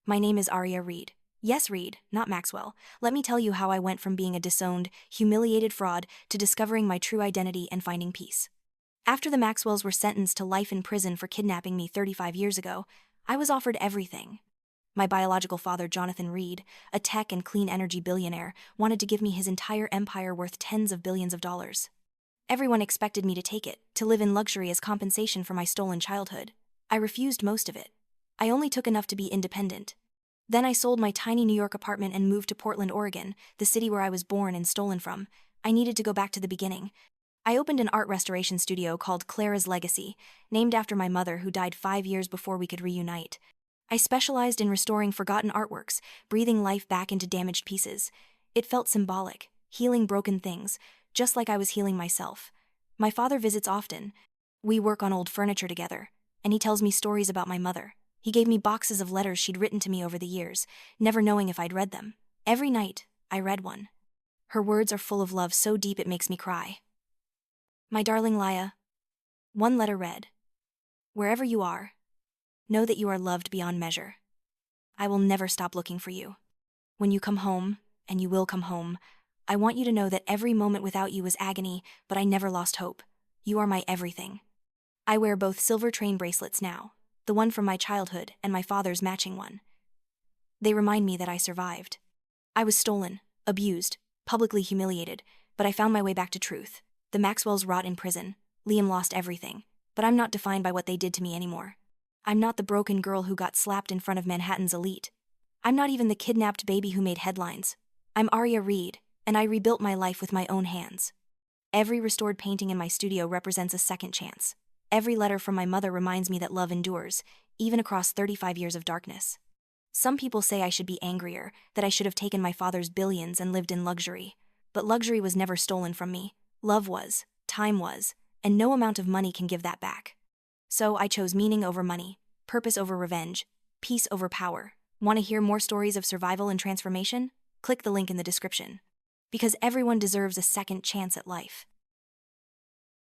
My name is Aria Reed. Yes, Reed, not Maxwell. Let me tell you how I went from being a disowned, humiliated fraud to discovering my true identity and finding peace. After the Maxwells were sentenced to life in prison for kidnapping me 35 years ago, I was offered everything. My biological father, Jonathan Reed, a tech and clean energy billionaire, wanted to give me his entire empire worth tens of billions of dollars. Everyone expected me to take it, to live in luxury as compensation for my stolen childhood. I refused most of it. I only took enough to be independent. Then I sold my tiny New York apartment and moved to Portland, Oregon, the city where I was born and stolen from. I needed to go back to the beginning. I opened an art restoration studio called Clara's Legacy, named after my mother who died 5 years before we could reunite. I specialized in restoring forgotten artworks, breathing life back into damaged pieces. It felt symbolic, healing broken things, just like I was healing myself. My father visits often. We work on old furniture together, and he tells me stories about my mother. He gave me boxes of letters she'd written to me over the years, never knowing if I'd read them. Every night, I read one. Her words are full of love so deep it makes me cry. My darling Laya, one letter read, "Wherever you are, know that you are loved beyond measure. I will never stop looking for you. When you come home, and you will come home, I want you to know that every moment without you was agony, but I never lost hope. You are my everything." I wear both silver train bracelets now, the one from my childhood and my father's matching one. They remind me that I survived. I was stolen, abused, publicly humiliated, but I found my way back to truth. The Maxwells rot in prison. Liam lost everything, but I'm not defined by what they did to me anymore. I'm not the broken girl who got slapped in front of Manhattan's elite. I'm not even the kidnapped baby who made headlines. I'm Aria Reed, and I rebuilt my life with my own hands. Every restored painting in my studio represents a second chance. Every letter from my mother reminds me that love endures, even across 35 years of darkness. Some people say I should be angrier, that I should have taken my father's billions and lived in luxury. But luxury was never stolen from me. Love was, time was, and no amount of money can give that back. So I chose meaning over money, purpose over revenge, peace over power. Want to hear more stories of survival and transformation? Click the link in the description. Because everyone deserves a second chance at life.